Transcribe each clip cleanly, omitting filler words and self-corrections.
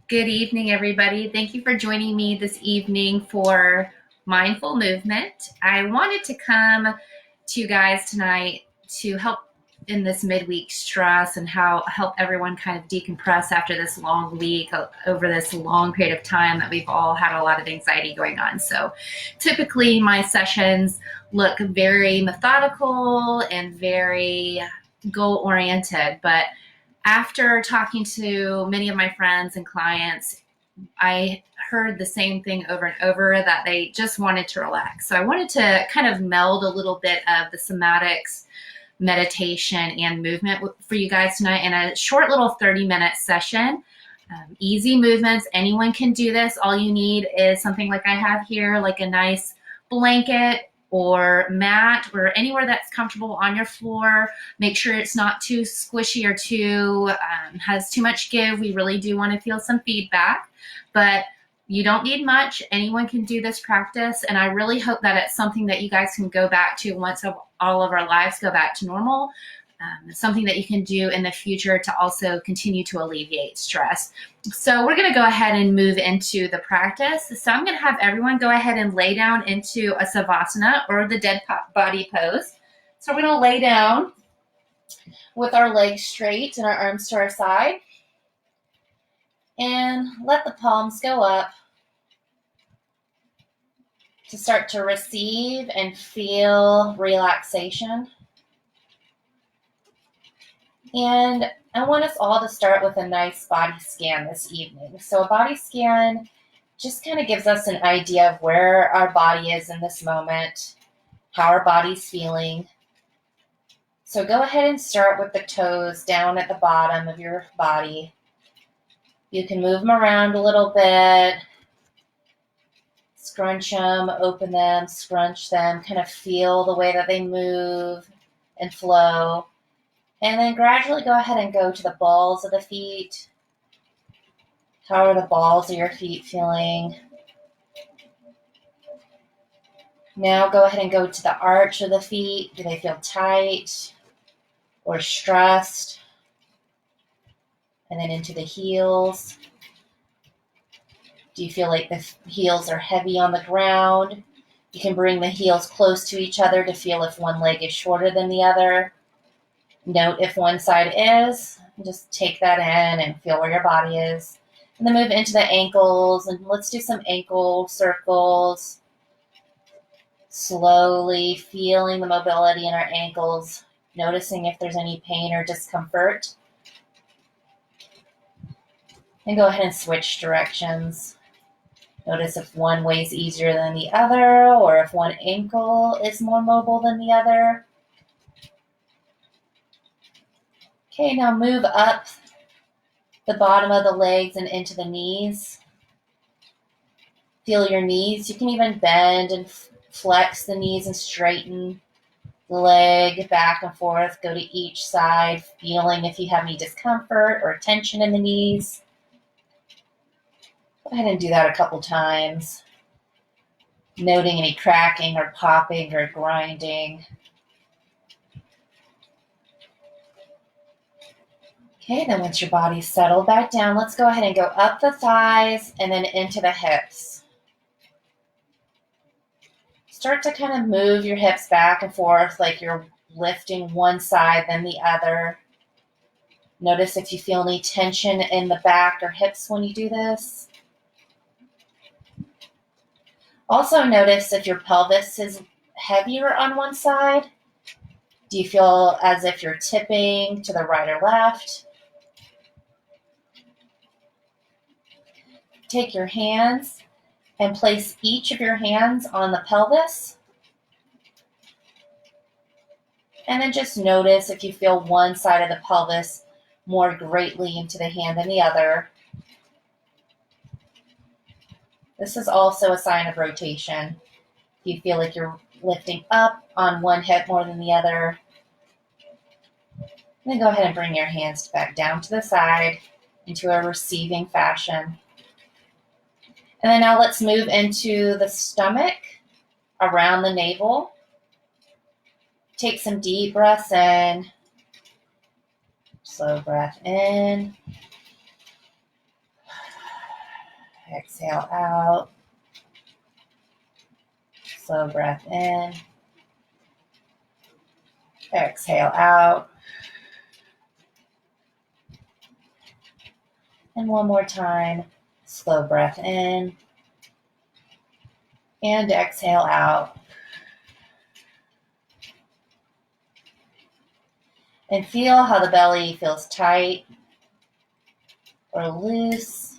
Good evening, everybody. Thank you for joining me this evening for Mindful Movement. I wanted to come to you guys tonight to help in this midweek stress and how help everyone kind of decompress after this long week, over this long period of time that we've all had a lot of anxiety going on. So typically my sessions look very methodical and very goal oriented, but after talking to many of my friends and clients, I heard the same thing over and over, that they just wanted to relax. So I wanted to kind of meld a little bit of the somatics, meditation, and movement for you guys tonight in a short little 30-minute session. Easy movements. Anyone can do this. All you need is something like I have here, like a nice blanket or mat, or anywhere that's comfortable on your floor. Make sure it's not too squishy or too has too much give. We really do want to feel some feedback, but you don't need much. Anyone can do this practice, and I really hope that it's something that you guys can go back to once all of our lives go back to normal. Something that you can do in the future to also continue to alleviate stress. So we're going to go ahead and move into the practice. So I'm going to have everyone go ahead and lay down into a savasana, or the dead body pose. So we're going to lay down with our legs straight and our arms to our side, and let the palms go up to start to receive and feel relaxation. And I want us all to start with a nice body scan this evening. So a body scan just kind of gives us an idea of where our body is in this moment, how our body's feeling. So go ahead and start with the toes down at the bottom of your body. You can move them around a little bit, scrunch them, open them, scrunch them, kind of feel the way that they move and flow. And then gradually go ahead and go to the balls of the feet. How are the balls of your feet feeling? Now go ahead and go to the arch of the feet. Do they feel tight or stressed? And then into the heels. Do you feel like the heels are heavy on the ground? You can bring the heels close to each other to feel if one leg is shorter than the other. Note if one side is, just take that in and feel where your body is. And then move into the ankles, and let's do some ankle circles. Slowly feeling the mobility in our ankles, noticing if there's any pain or discomfort. And go ahead and switch directions. Notice if one weighs easier than the other, or if one ankle is more mobile than the other. Okay, now move up the bottom of the legs and into the knees. Feel your knees. You can even bend and flex the knees and straighten the leg back and forth. Go to each side, feeling if you have any discomfort or tension in the knees. Go ahead and do that a couple times. Noting any cracking or popping or grinding. Okay, then once your body's settled back down, let's go ahead and go up the thighs and then into the hips. Start to kind of move your hips back and forth like you're lifting one side then the other. Notice if you feel any tension in the back or hips when you do this. Also notice if your pelvis is heavier on one side. Do you feel as if you're tipping to the right or left? Take your hands and place each of your hands on the pelvis. And then just notice if you feel one side of the pelvis more greatly into the hand than the other. This is also a sign of rotation. If you feel like you're lifting up on one hip more than the other, then go ahead and bring your hands back down to the side into a receiving fashion. And then now let's move into the stomach, around the navel. Take some deep breaths in. Slow breath in. Exhale out. Slow breath in. Exhale out. And one more time. Slow breath in. And exhale out. And feel how the belly feels tight or loose.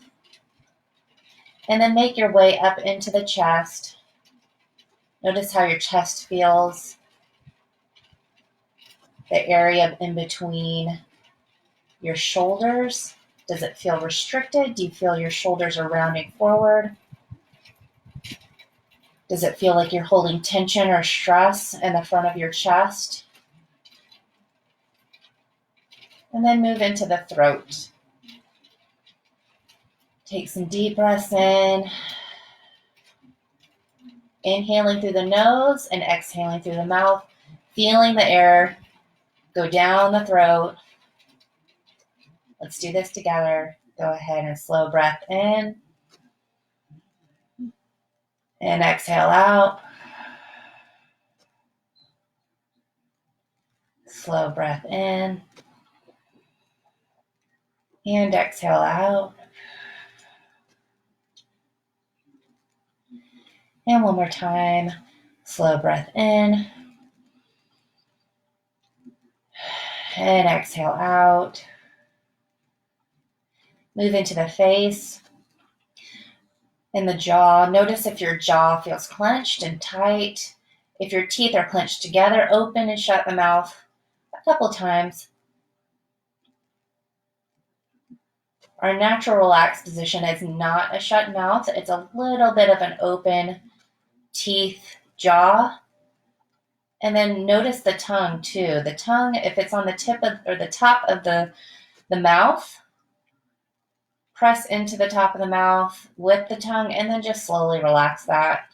And then make your way up into the chest. Notice how your chest feels. The area in between your shoulders. Does it feel restricted? Do you feel your shoulders are rounding forward? Does it feel like you're holding tension or stress in the front of your chest? And then move into the throat. Take some deep breaths in. Inhaling through the nose and exhaling through the mouth. Feeling the air go down the throat. Let's do this together. Go ahead and slow breath in. And exhale out. Slow breath in. And exhale out. And one more time. Slow breath in. And exhale out. Move into the face and the jaw. Notice if your jaw feels clenched and tight. If your teeth are clenched together, open and shut the mouth a couple times. Our natural relaxed position is not a shut mouth. It's a little bit of an open teeth, jaw. And then notice the tongue too. The tongue, if it's on the tip of, or the top of the mouth, press into the top of the mouth with the tongue and then just slowly relax that.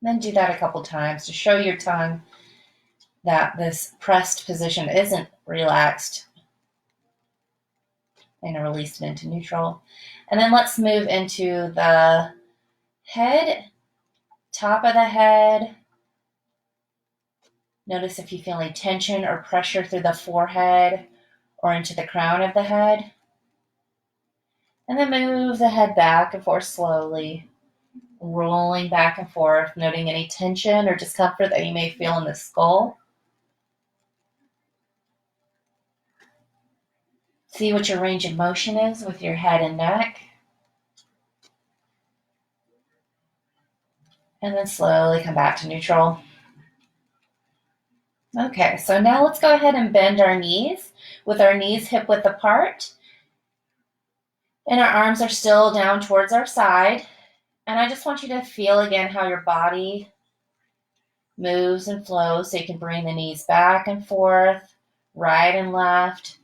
And then do that a couple times to show your tongue that this pressed position isn't relaxed. And release it into neutral. And then let's move into the head, top of the head. Notice if you feel any tension or pressure through the forehead or into the crown of the head. And then move the head back and forth slowly, rolling back and forth, noting any tension or discomfort that you may feel in the skull. See what your range of motion is with your head and neck. And then slowly come back to neutral. Okay, so now let's go ahead and bend our knees with our knees hip width apart. And our arms are still down towards our side. And I just want you to feel again how your body moves and flows, so you can bring the knees back and forth, right and left.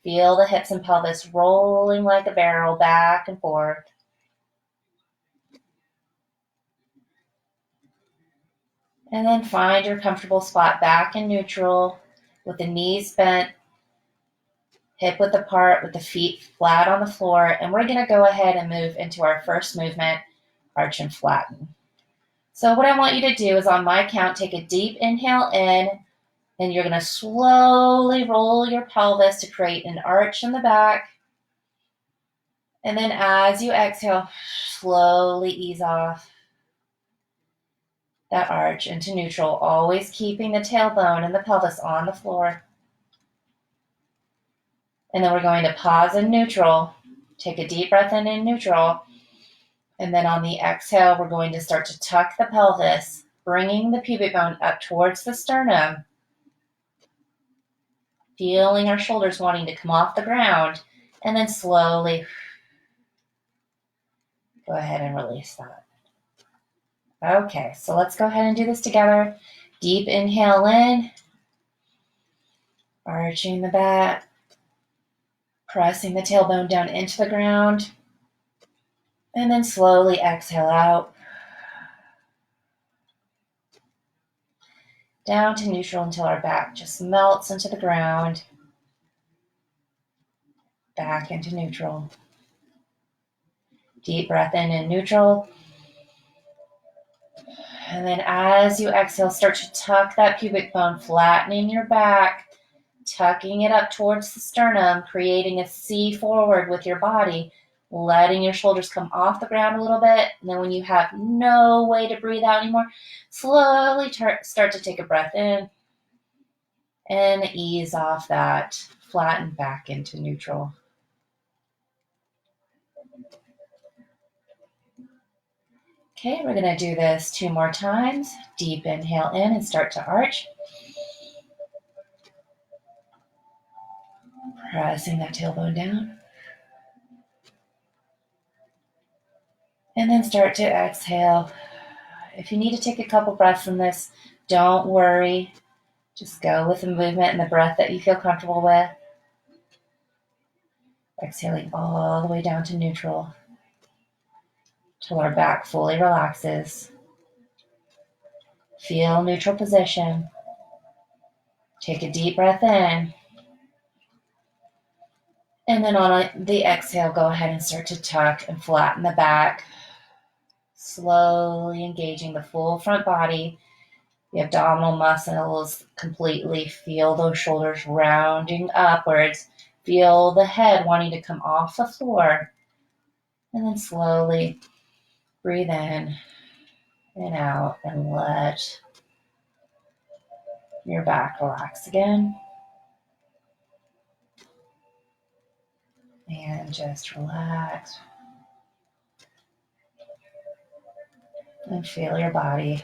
Feel the hips and pelvis rolling like a barrel back and forth. And then find your comfortable spot back in neutral with the knees bent, hip width apart with the feet flat on the floor. And we're going to go ahead and move into our first movement, arch and flatten. So what I want you to do is on my count, take a deep inhale in, and you're going to slowly roll your pelvis to create an arch in the back. And then as you exhale, slowly ease off that arch into neutral, always keeping the tailbone and the pelvis on the floor. And then we're going to pause in neutral. Take a deep breath in neutral. And then on the exhale, we're going to start to tuck the pelvis, bringing the pubic bone up towards the sternum. Feeling our shoulders wanting to come off the ground. And then slowly go ahead and release that. Okay, so let's go ahead and do this together. Deep inhale in. Arching the back. Pressing the tailbone down into the ground. And then slowly exhale out. Down to neutral until our back just melts into the ground. back into neutral. Deep breath in neutral. And then as you exhale, start to tuck that pubic bone, flattening your back, tucking it up towards the sternum, creating a C forward with your body, letting your shoulders come off the ground a little bit. And then when you have no way to breathe out anymore, slowly start to take a breath in and ease off that, flatten back into neutral. Okay, we're going to do this 2 more times. Deep inhale in and start to arch. Pressing that tailbone down. And then start to exhale. If you need to take a couple breaths in this, don't worry. Just go with the movement and the breath that you feel comfortable with. Exhaling all the way down to neutral till our back fully relaxes. Feel neutral position. Take a deep breath in. And then on the exhale, go ahead and start to tuck and flatten the back. Slowly engaging the full front body. The abdominal muscles completely. Feel those shoulders rounding upwards. Feel the head wanting to come off the floor. And then slowly breathe in and out and let your back relax again. And just relax. And feel your body.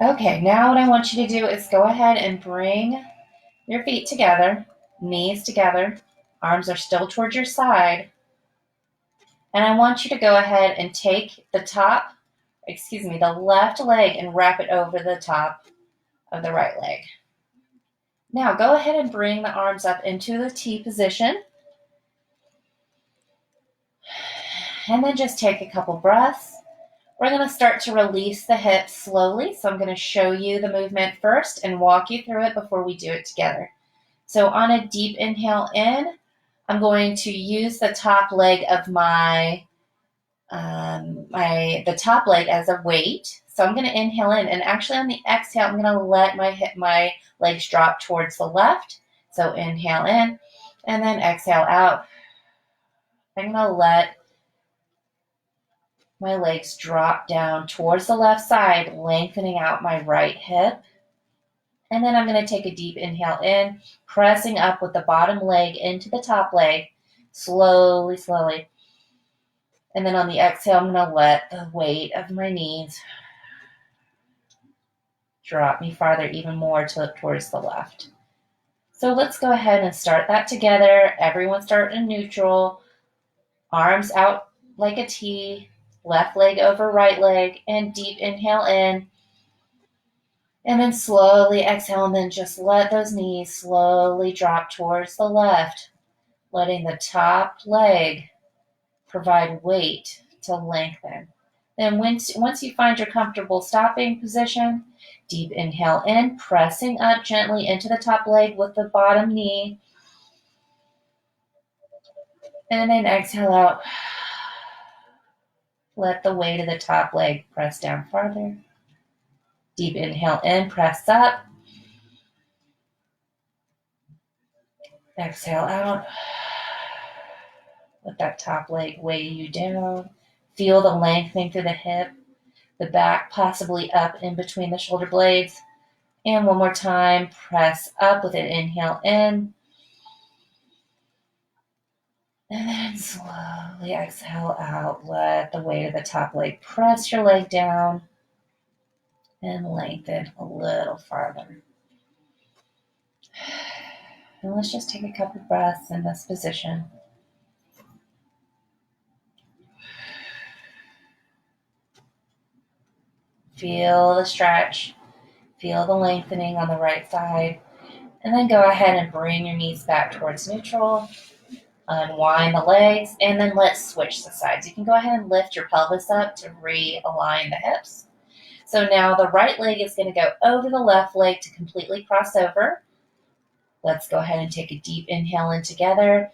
Okay, now what I want you to do is go ahead and bring your feet together, knees together, arms are still towards your side. And I want you to go ahead and take the left leg and wrap it over the top of the right leg. Now go ahead and bring the arms up into the T position. And then just take a couple breaths. We're going to start to release the hips slowly. So I'm going to show you the movement first and walk you through it before we do it together. So on a deep inhale in, I'm going to use the top leg of the top leg as a weight. So I'm going to inhale in, and actually on the exhale, I'm going to let my legs drop towards the left. So inhale in, and then exhale out. I'm going to let my legs drop down towards the left side, lengthening out my right hip. And then I'm going to take a deep inhale in, pressing up with the bottom leg into the top leg, slowly, slowly. And then on the exhale, I'm going to let the weight of my knees drop me farther, even more towards the left. So let's go ahead and start that together. Everyone start in neutral, arms out like a T, left leg over right leg, and deep inhale in. And then slowly exhale, and then just let those knees slowly drop towards the left, letting the top leg provide weight to lengthen. Then once you find your comfortable stopping position, deep inhale in, pressing up gently into the top leg with the bottom knee. And then exhale out. Let the weight of the top leg press down farther. Deep inhale in, press up. Exhale out. Let that top leg weigh you down. Feel the lengthening through the hip, the back possibly up in between the shoulder blades. And one more time, press up with an inhale in. And then slowly exhale out. Let the weight of the top leg press your leg down and lengthen a little farther. And let's just take a couple breaths in this position. Feel the stretch. Feel the lengthening on the right side. And then go ahead and bring your knees back towards neutral. Unwind the legs. And then let's switch the sides. You can go ahead and lift your pelvis up to realign the hips. So now the right leg is going to go over the left leg to completely cross over. Let's go ahead and take a deep inhale in together.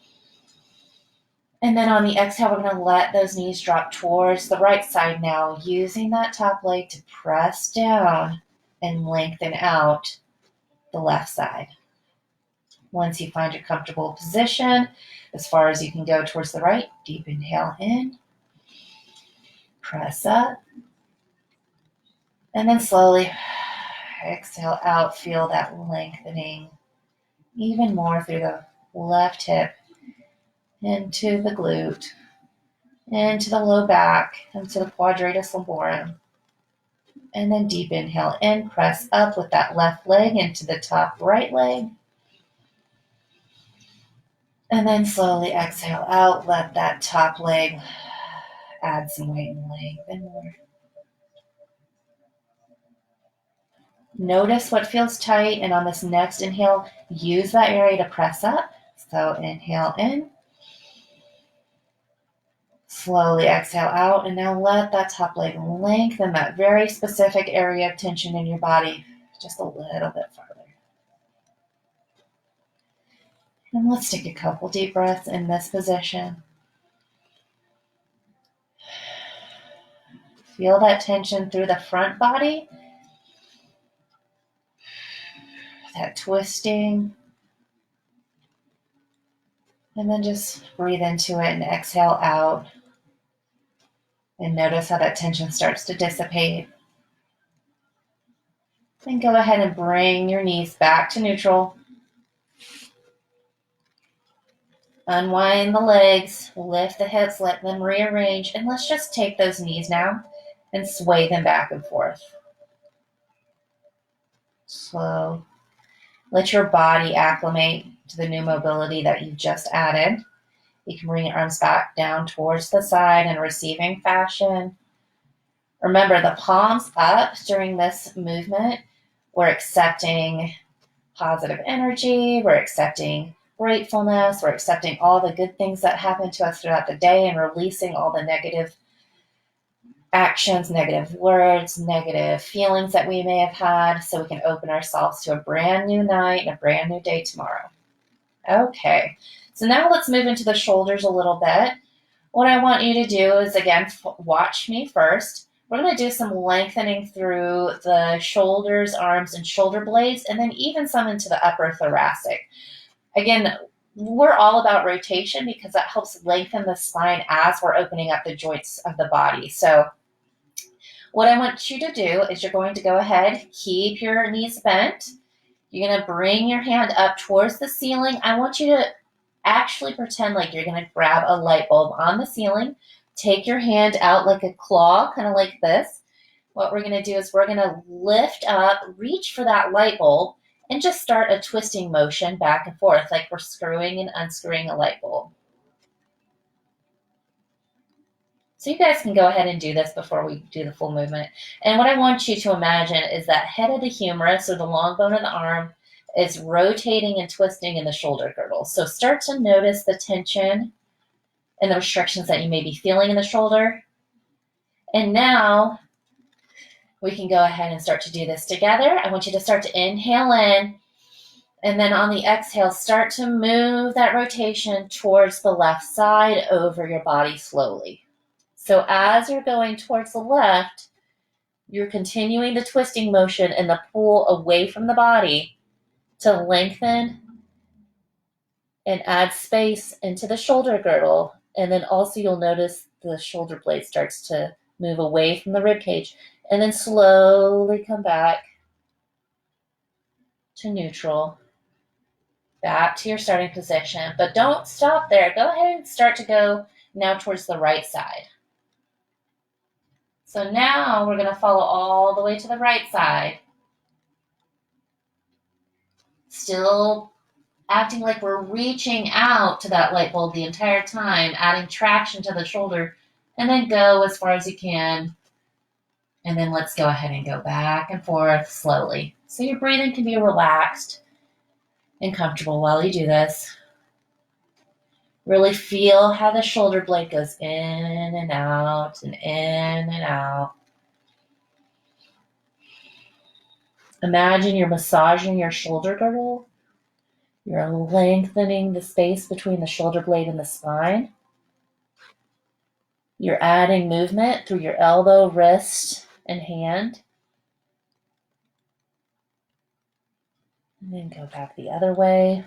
And then on the exhale, we're going to let those knees drop towards the right side now, using that top leg to press down and lengthen out the left side. Once you find your comfortable position, as far as you can go towards the right, deep inhale in, press up, and then slowly exhale out. Feel that lengthening even more through the left hip, into the glute, into the low back, into the quadratus lumborum. And then deep inhale in, press up with that left leg into the top right leg. And then slowly exhale out, let that top leg add some weight and lengthen more. Notice what feels tight, and on this next inhale, use that area to press up. So inhale in, slowly exhale out, and now let that top leg lengthen that very specific area of tension in your body just a little bit farther. And let's take a couple deep breaths in this position. Feel that tension through the front body, that twisting. And then just breathe into it and exhale out. And notice how that tension starts to dissipate. Then go ahead and bring your knees back to neutral. Unwind the legs, lift the hips, let them rearrange, and let's just take those knees now and sway them back and forth. Slow. Let your body acclimate to the new mobility that you've just added. You can bring your arms back down towards the side in receiving fashion. Remember, the palms up during this movement. We're accepting positive energy. We're accepting gratefulness. We're accepting all the good things that happen to us throughout the day and releasing all the negative actions, negative words, negative feelings that we may have had, so we can open ourselves to a brand new night and a brand new day tomorrow. Okay, so now let's move into the shoulders a little bit. What I want you to do is, again, watch me first. We're going to do some lengthening through the shoulders, arms, and shoulder blades, and then even some into the upper thoracic. Again, we're all about rotation because that helps lengthen the spine as we're opening up the joints of the body. So what I want you to do is you're going to go ahead, keep your knees bent. You're going to bring your hand up towards the ceiling. I want you to actually pretend like you're going to grab a light bulb on the ceiling. Take your hand out like a claw, kind of like this. What we're going to do is we're going to lift up, reach for that light bulb, and just start a twisting motion back and forth like we're screwing and unscrewing a light bulb. So you guys can go ahead and do this before we do the full movement. And what I want you to imagine is that head of the humerus, or the long bone of the arm, is rotating and twisting in the shoulder girdle. So start to notice the tension and the restrictions that you may be feeling in the shoulder. And now we can go ahead and start to do this together. I want you to start to inhale in, and then on the exhale, start to move that rotation towards the left side over your body slowly. So as you're going towards the left, you're continuing the twisting motion and the pull away from the body to lengthen and add space into the shoulder girdle. And then also you'll notice the shoulder blade starts to move away from the rib cage, and then slowly come back to neutral, back to your starting position. But don't stop there. Go ahead and start to go now towards the right side. So now we're going to follow all the way to the right side. Still acting like we're reaching out to that light bulb the entire time, adding traction to the shoulder, and then go as far as you can. And then let's go ahead and go back and forth slowly. So your breathing can be relaxed and comfortable while you do this. Really feel how the shoulder blade goes in and out and in and out. Imagine you're massaging your shoulder girdle, You're lengthening the space between the shoulder blade and the spine. You're adding movement through your elbow, wrist, and hand. And then go back the other way.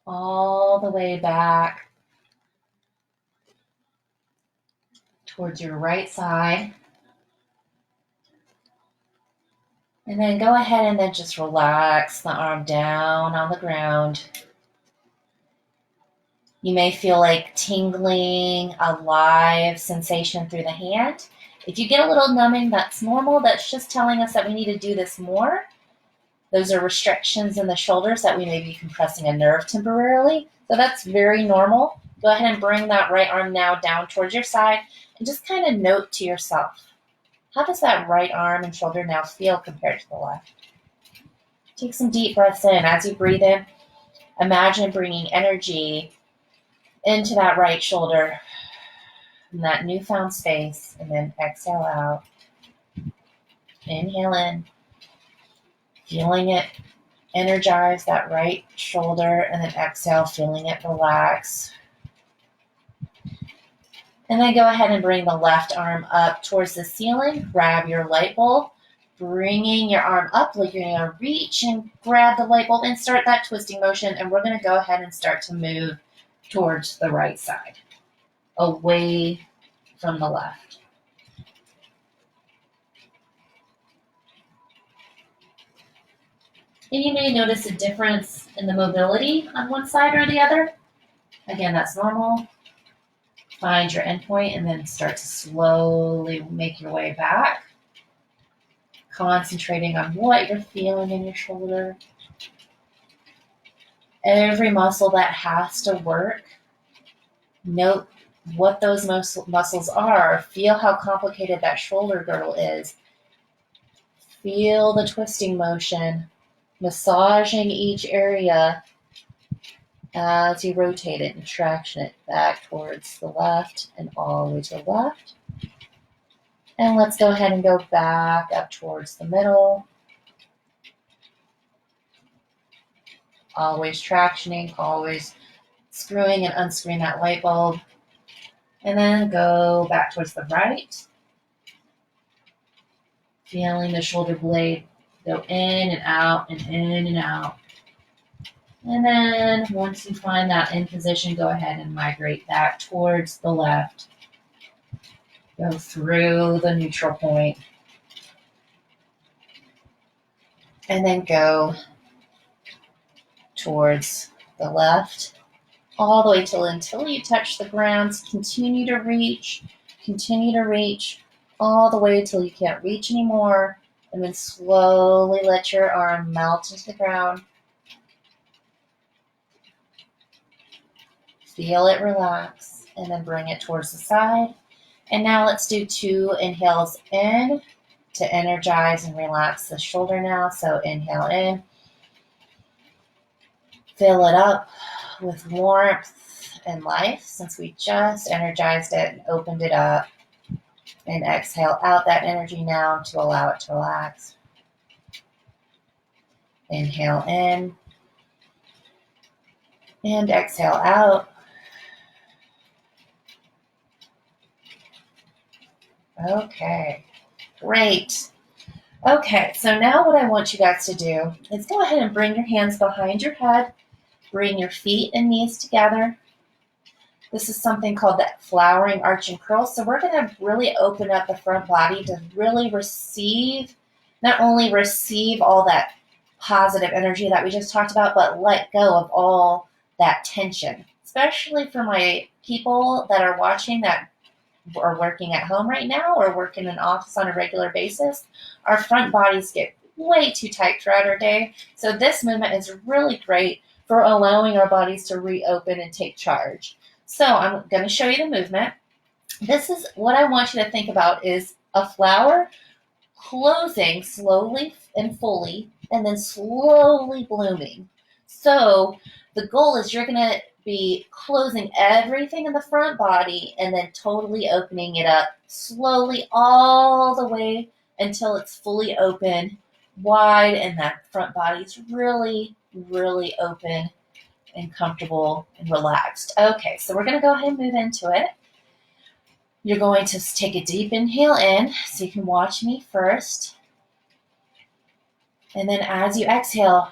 All the way back towards your right side. And then go ahead and then just relax the arm down on the ground. You may feel like tingling, a live sensation through the hand. If you get a little numbing, that's normal. That's just telling us that we need to do this more. Those are restrictions in the shoulders that we may be compressing a nerve temporarily. So that's very normal. Go ahead and bring that right arm now down towards your side and just kind of note to yourself, how does that right arm and shoulder now feel compared to the left? Take some deep breaths in. As you breathe in, imagine bringing energy into that right shoulder in that newfound space, and then exhale out. Inhale in, feeling it energize that right shoulder, and then exhale, feeling it relax. And then go ahead and bring the left arm up towards the ceiling. Grab your light bulb, bringing your arm up like you're going to reach and grab the light bulb and start that twisting motion. And we're going to go ahead and start to move towards the right side, away from the left. And you may notice a difference in the mobility on one side or the other. Again, that's normal. Find your endpoint and then start to slowly make your way back. Concentrating on what you're feeling in your shoulder. Every muscle that has to work, note what those muscles are. Feel how complicated that shoulder girdle is. Feel the twisting motion, massaging each area as you rotate it and traction it back towards the left and all the way to the left. And let's go ahead and go back up towards the middle. Always tractioning, always screwing and unscrewing that light bulb. And then go back towards the right. Feeling the shoulder blade go in and out and in and out. And then once you find that in position, go ahead and migrate back towards the left. Go through the neutral point. And then go towards the left. All the way until you touch the ground. Continue to reach. All the way till you can't reach anymore. And then slowly let your arm melt into the ground. Feel it relax, and then bring it towards the side. And now let's do 2 inhales in to energize and relax the shoulder now. So inhale in. Fill it up with warmth and life since we just energized it and opened it up. And exhale out that energy now to allow it to relax. Inhale in. And exhale out. Okay, great. Okay, so now what I want you guys to do is go ahead and bring your hands behind your head. Bring your feet and knees together. This is something called the flowering arch and curl. So we're going to really open up the front body to really receive, not only receive all that positive energy that we just talked about, but let go of all that tension, especially for my people that are watching that are working at home right now or work in an office on a regular basis. Our front bodies get way too tight throughout our day. So this movement is really great for allowing our bodies to reopen and take charge. So I'm going to show you the movement. This is what I want you to think about is a flower closing slowly and fully and then slowly blooming. So the goal is you're going to be closing everything in the front body and then totally opening it up slowly all the way until it's fully open, wide, and that front body is really, really open and comfortable and relaxed. Okay, so we're going to go ahead and move into it. You're going to take a deep inhale in, so you can watch me first. And then as you exhale,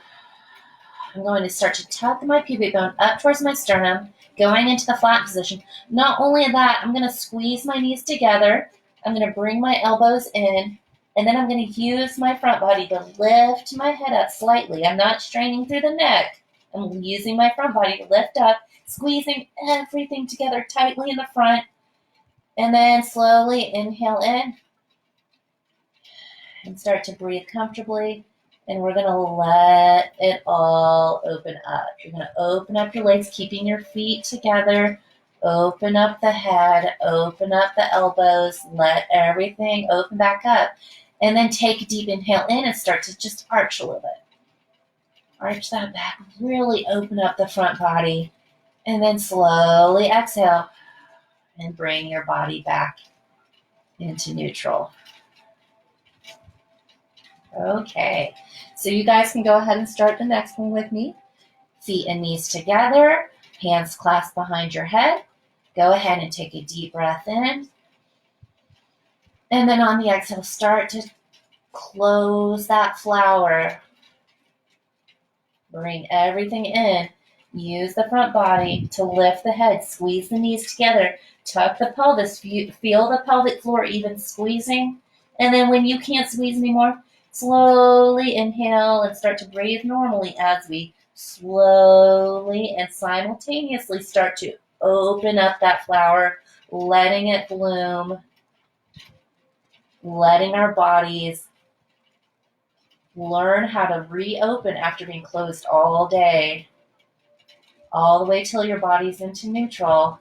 I'm going to start to tuck my pubic bone up towards my sternum, going into the flat position. Not only that, I'm going to squeeze my knees together. I'm going to bring my elbows in, and then I'm going to use my front body to lift my head up slightly. I'm not straining through the neck. I'm using my front body to lift up, squeezing everything together tightly in the front, and then slowly inhale in and start to breathe comfortably. And we're going to let it all open up. You're going to open up your legs, keeping your feet together. Open up the head, open up the elbows, let everything open back up. And then take a deep inhale in and start to just arch a little bit. Arch that back, really open up the front body. And then slowly exhale and bring your body back into neutral. Okay, so you guys can go ahead and start the next one with me. Feet and knees together, hands clasped behind your head. Go ahead and take a deep breath in. And then on the exhale, start to close that flower. Bring everything in. Use the front body to lift the head. Squeeze the knees together. Tuck the pelvis. Feel the pelvic floor even squeezing. And then when you can't squeeze anymore, slowly inhale and start to breathe normally as we slowly and simultaneously start to open up that flower, letting it bloom, letting our bodies learn how to reopen after being closed all day, all the way till your body's into neutral,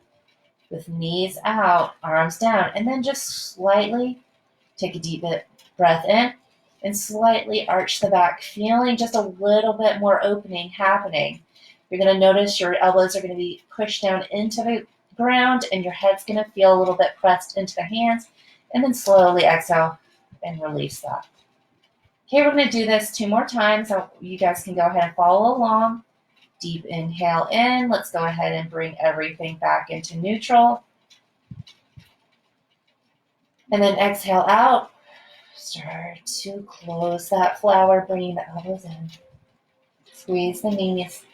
with knees out, arms down, and then just slightly take a deep breath in and slightly arch the back, feeling just a little bit more opening happening. You're going to notice your elbows are going to be pushed down into the ground and your head's going to feel a little bit pressed into the hands, and then slowly exhale and release that. Okay, we're going to do this 2 more times, so you guys can go ahead and follow along. Deep inhale in. Let's go ahead and bring everything back into neutral. And then exhale out. Start to close that flower, bringing the elbows in. Squeeze the knees.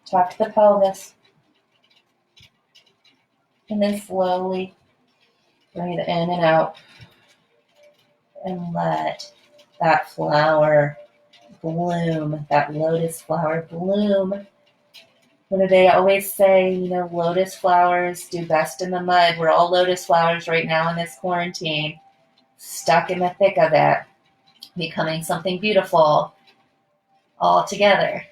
Tuck the pelvis. And then slowly breathe in and out. And let that flower bloom, that lotus flower bloom. What do they always say? Lotus flowers do best in the mud. We're all lotus flowers right now in this quarantine, stuck in the thick of it, becoming something beautiful all together.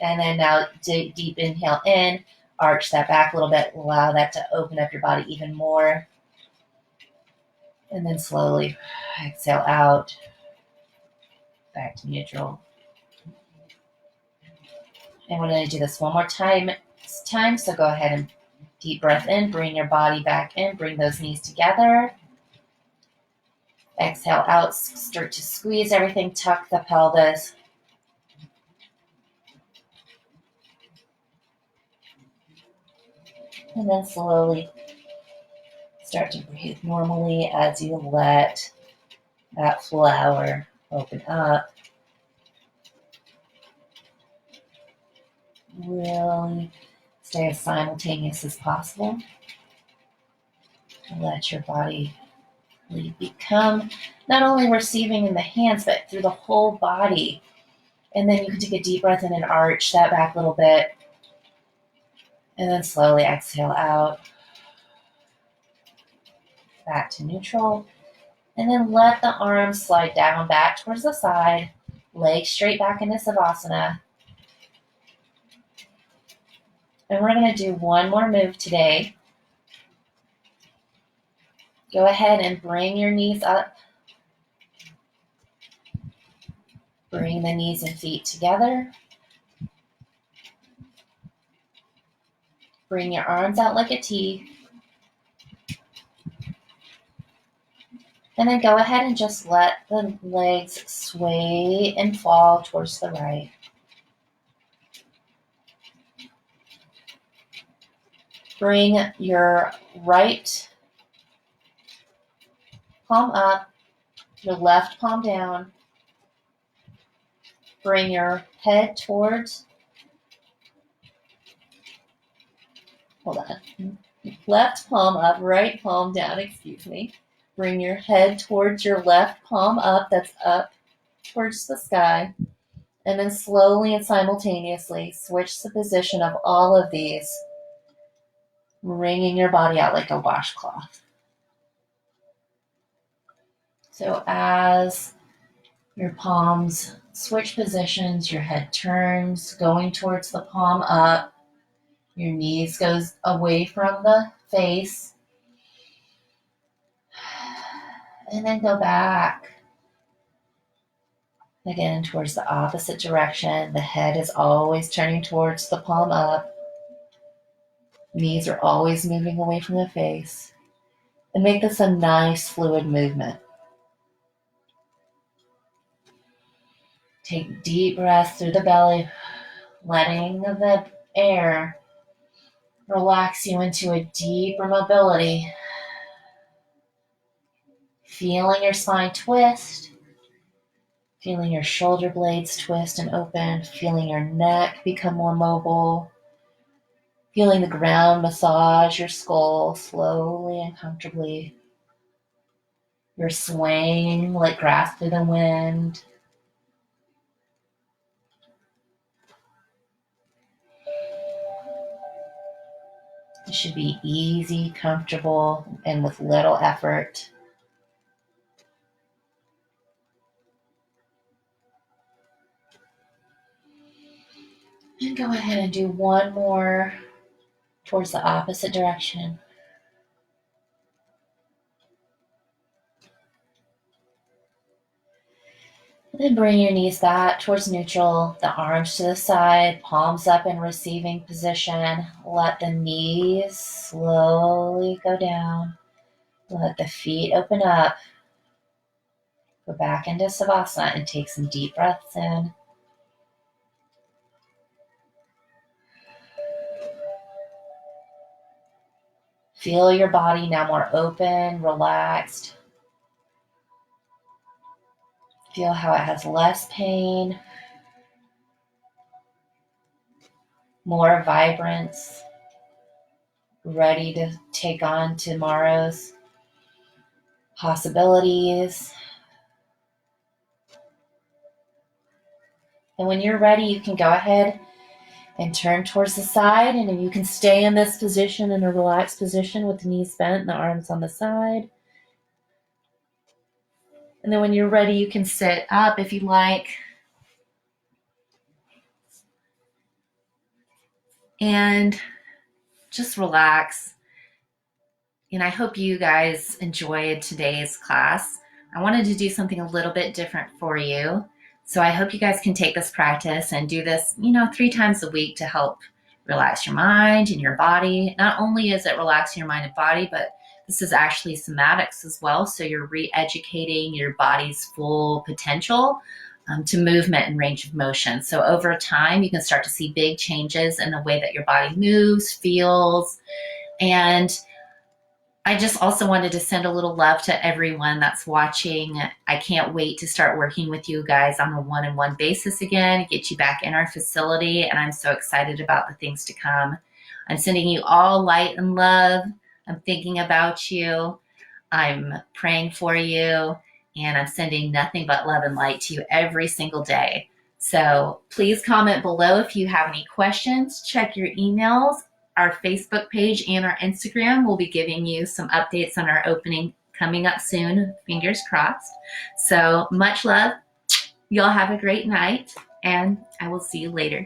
And then now deep inhale in, arch that back a little bit, allow that to open up your body even more. And then slowly exhale out, back to neutral. And we're going to do this one more time. So go ahead and deep breath in, bring your body back in, bring those knees together. Exhale out, start to squeeze everything, tuck the pelvis. And then slowly start to breathe normally as you let that flower open up. Really stay as simultaneous as possible. Let your body really become not only receiving in the hands, but through the whole body. And then you can take a deep breath in and arch that back a little bit. And then slowly exhale out. Back to neutral. And then let the arms slide down back towards the side. Legs straight back into Savasana. And we're going to do one more move today. Go ahead and bring your knees up. Bring the knees and feet together. Bring your arms out like a T. And then go ahead and just let the legs sway and fall towards the right. Bring your right palm up, your left palm down. Bring your head towards, hold on, left palm up, right palm down, excuse me. Bring your head towards your left palm up, that's up towards the sky. And then slowly and simultaneously switch the position of all of these, wringing your body out like a washcloth. So as your palms switch positions, your head turns, going towards the palm up, your knees goes away from the face, and then go back again towards the opposite direction. The head is always turning towards the palm up. Knees are always moving away from the face. And make this a nice fluid movement. Take deep breaths through the belly, letting the air relax you into a deeper mobility. Feeling your spine twist, feeling your shoulder blades twist and open, feeling your neck become more mobile, feeling the ground massage your skull slowly and comfortably. You're swaying like grass through the wind. It should be easy, comfortable, and with little effort. And go ahead and do one more towards the opposite direction. And then bring your knees back towards neutral, the arms to the side, palms up in receiving position. Let the knees slowly go down. Let the feet open up. Go back into Savasana and take some deep breaths in. Feel your body now more open, relaxed. Feel how it has less pain, more vibrance, ready to take on tomorrow's possibilities. And when you're ready, you can go ahead and turn towards the side, and you can stay in this position, in a relaxed position with the knees bent and the arms on the side. And then when you're ready, you can sit up if you like. And just relax. And I hope you guys enjoyed today's class. I wanted to do something a little bit different for you. So I hope you guys can take this practice and do this, 3 times a week to help relax your mind and your body. Not only is it relaxing your mind and body, but this is actually somatics as well. So you're re-educating your body's full potential to movement and range of motion. So over time, you can start to see big changes in the way that your body moves, feels. And I just also wanted to send a little love to everyone that's watching. I can't wait to start working with you guys on a one-on-one basis again, get you back in our facility, and I'm so excited about the things to come. I'm sending you all light and love. I'm thinking about you. I'm praying for you, and I'm sending nothing but love and light to you every single day. So please comment below if you have any questions. Check your emails. Our Facebook page and our Instagram will be giving you some updates on our opening coming up soon, fingers crossed. So much love. Y'all have a great night, and I will see you later.